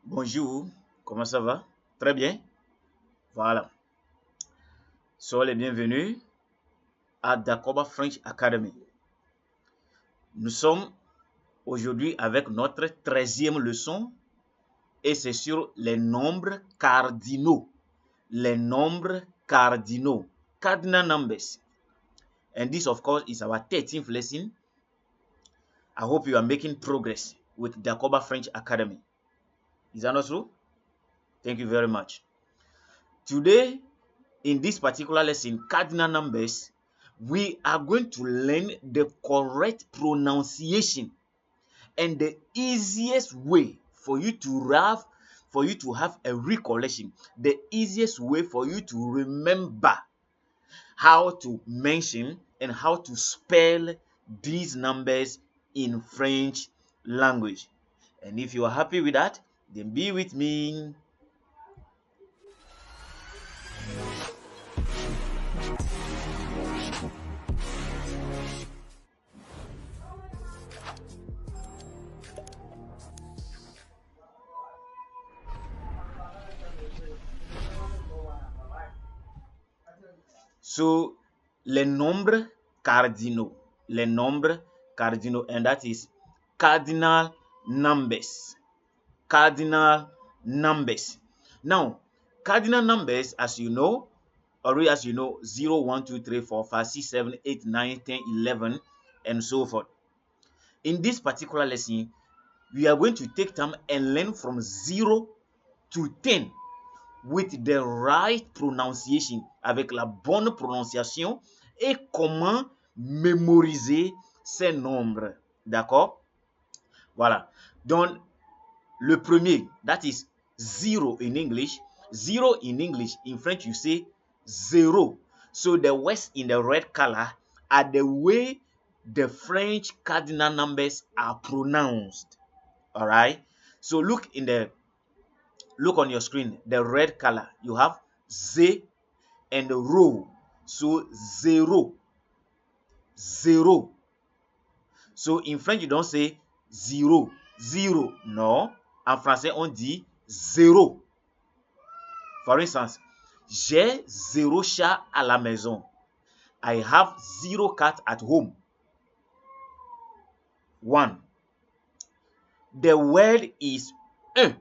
Bonjour, comment ça va? Très bien. Voilà. Soyez les bienvenus à Dakoba French Academy. Nous sommes aujourd'hui avec notre 13e leçon et c'est sur les nombres cardinaux. Les nombres cardinaux. Cardinal numbers. And this, of course, is our 13th lesson. I hope you are making progress with Dakoba French Academy. Is that not true? Thank you very much. Today, in this particular lesson, cardinal numbers, we are going to learn the correct pronunciation and the easiest way for you to have a recollection, the easiest way for you to remember how to mention and how to spell these numbers in French language. And if you are happy with that, then be with me. So, les nombres cardinaux, and that is cardinal numbers. Cardinal numbers. Now, cardinal numbers, as you know, 0, 1, 2, 3, 4, 5, 6, 7, 8, 9, 10, 11, and so forth. In this particular lesson, we are going to take time and learn from 0 to 10 with the right pronunciation, avec la bonne prononciation et comment mémoriser ces nombres. D'accord? Voilà. Donc, le premier, that is 0 in English. 0 in English, in French, you say zero. So the words in the red color are the way the French cardinal numbers are pronounced. All right? So look on your screen, the red color. You have Z and ro. So zero. So in French, you don't say zero. No. En français, on dit zéro. For instance, j'ai 0 chat à la maison. I have 0 cat at home. 1. The word is un.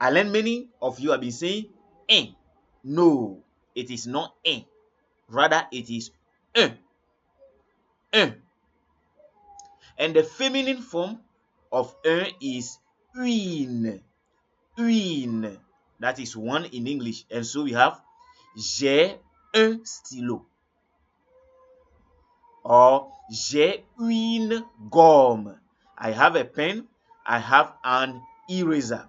And then many of you have been saying un. No, it is not un. Rather, it is un. And the feminine form of un is une. That is 1 in English. And so we have j'ai un stylo. Or j'ai une gomme. I have a pen. I have an eraser.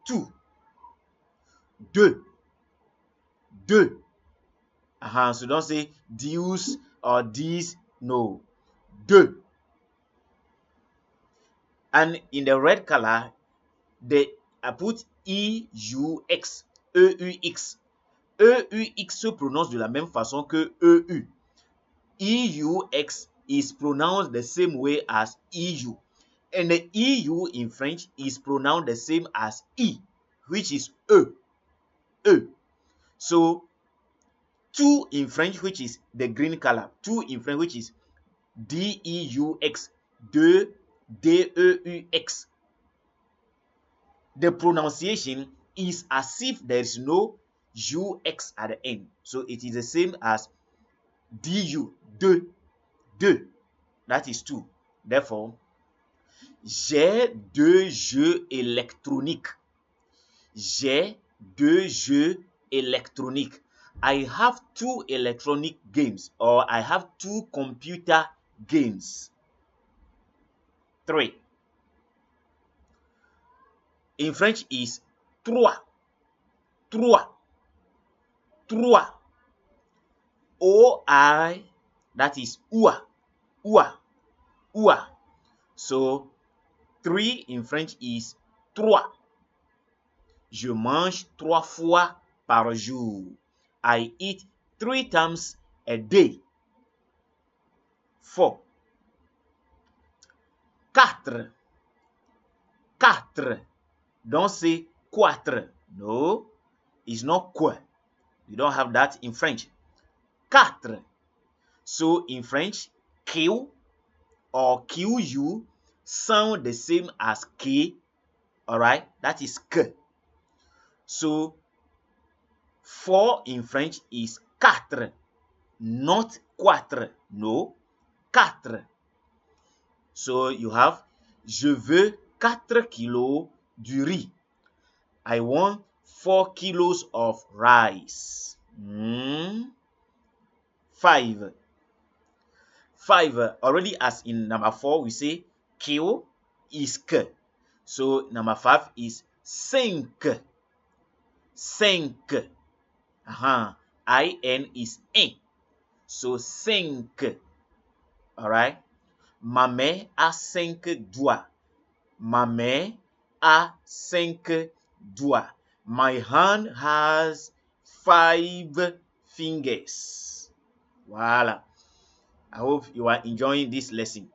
2. Deux. So don't say deuce or these. No. Deux. And in the red color, I put E-U-X. E-U-X. E-U-X se prononce de la même façon que E-U. E-U-X is pronounced the same way as E-U. And the E-U in French is pronounced the same as E, which is E. So, 2 in French, which is the green color. 2 in French, which is D-E-U-X. D-E-U-X. The pronunciation is as if there is no U-X at the end. So, it is the same as D-U. Deux. That is 2. Therefore, j'ai 2 jeux électroniques. J'ai 2 jeux électroniques. I have 2 electronic games, or I have 2 computer games. 3. In French is trois. O-I, that is oua. So, 3 in French is trois. Je mange 3 fois par jour. I eat 3 times a day. 4. quatre. Quatre. Don't say quatre. No, it's not quoi. You don't have that in French. Quatre. So in French, Q or QU sound the same as K. All right, that is K. So 4 in French is quatre, not quatre. No, quatre. So you have je veux 4 kilos du riz. I want 4 kilos of rice. 5. 5 already, as in number 4 we say Q is que. So number 5 is cinq. Cinq. IN is in. So cinq. All right. Ma main a 5 doigts. Ma main a 5 doigts. My hand has 5 fingers. Voila. I hope you are enjoying this lesson.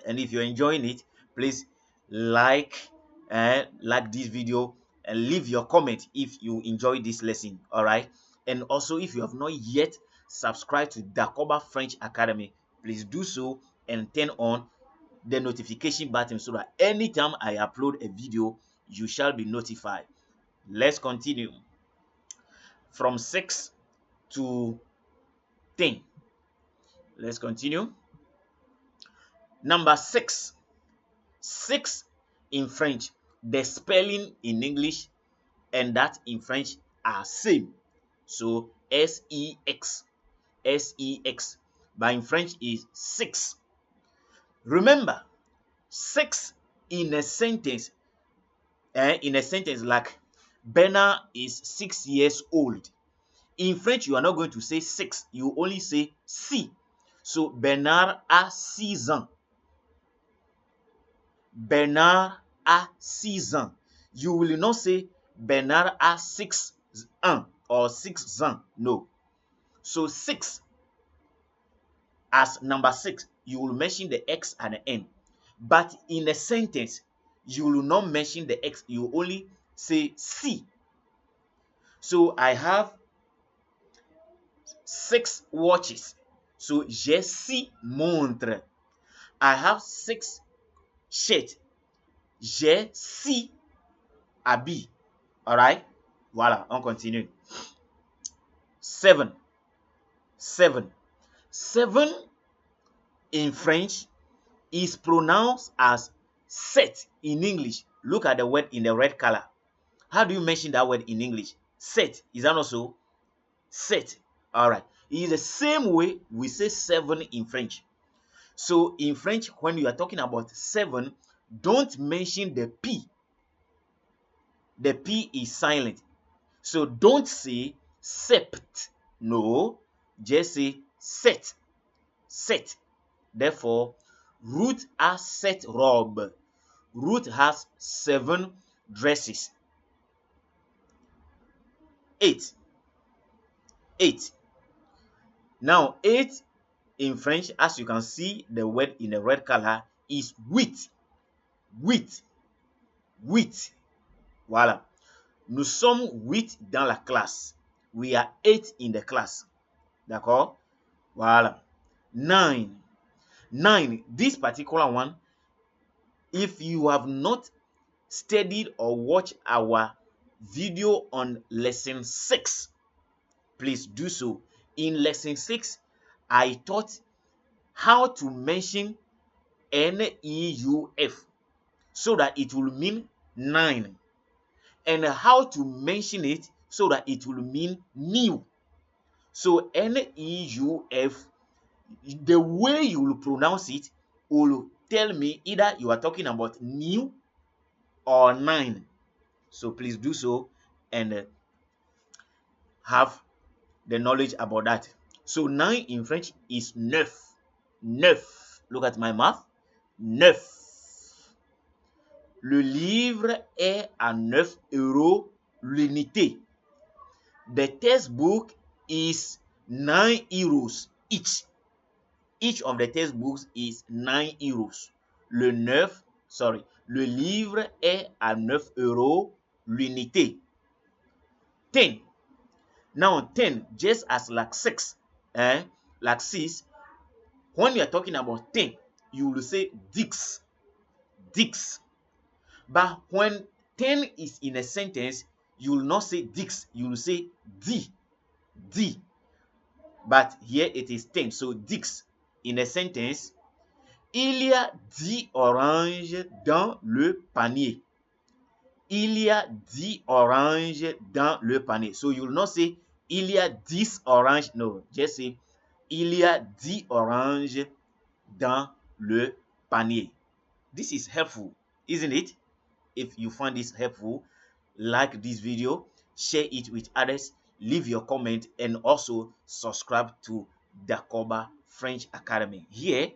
And if you're enjoying it, please like this video and leave your comment if you enjoy this lesson. All right. And also, if you have not yet subscribed to Dakoba French Academy, please do so and turn on the notification button so that anytime I upload a video, you shall be notified. Let's continue from 6 to 10. Let's continue. Number 6. 6 in French, the spelling in English and that in French are same. So sex, sex, but in French is 6. Remember, 6 in a sentence, like Bernard is 6 years old. In French, you are not going to say 6, you only say si. So Bernard a 6 ans. Bernard a 6 ans. You will not say Bernard a 6 ans or 6 ans. No. So 6 as number 6, you will mention the X and the N. But in a sentence, you will not mention the X. You only say si. So I have 6 watches. So j'ai 6 montres. I have 6 shirts. J'ai 6 habits. All right? Voilà, on continue. 7. 7. 7 in French is pronounced as 7 in English. Look at the word in the red color. How do you mention that word in English? 7. Is that also 7? All right. It is the same way we say 7 in French. So in French, when you are talking about 7, don't mention the P. The P is silent. So don't say sept. No, just say set. Set. Therefore, Ruth has 7 robes. Ruth has 7 dresses. 8. 8. Now, 8 in French, as you can see, the word in the red color is huit. Huit. Huit. Voilà. Nous sommes 8 dans la classe. We are 8 in the class. D'accord? Voilà. 9. 9. This particular one, if you have not studied or watched our video on lesson 6, please do so. In lesson 6, I taught how to mention NEUF so that it will mean 9, and how to mention it so that it will mean new. So NEUF, the way you will pronounce it will tell me either you are talking about new or 9. So please do so and have the knowledge about that. So 9 in French is neuf. Neuf. Look at my mouth. Neuf. Le livre est à 9 € l'unité. The textbook is 9 € each. Each of the textbooks is 9 €. le livre est à 9 euros l'unité. 10. Now 10, just as like 6, like 6, when you are talking about 10, you will say dix. But when 10 is in a sentence, you will not say dix, you will say d. But here it is 10, so dix. In a sentence, il y a 10 oranges dans le panier. Il y a 10 oranges dans le panier. So you will not say il y a 10 oranges. No, just say il y a 10 oranges dans le panier. This is helpful, isn't it? If you find this helpful, like this video, share it with others, leave your comment, and also subscribe to Dakoba French Academy. Here,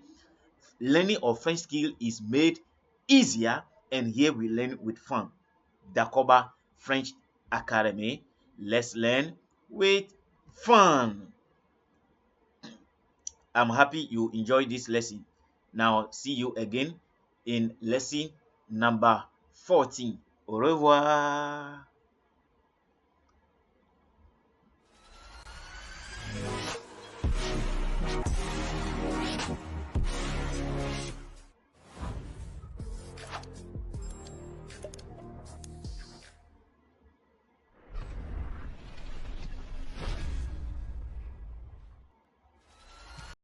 learning of French skill is made easier, and here we learn with fun. Dakoba French Academy. Let's learn with fun. I'm happy you enjoyed this lesson. Now, see you again in lesson number 14. Au revoir.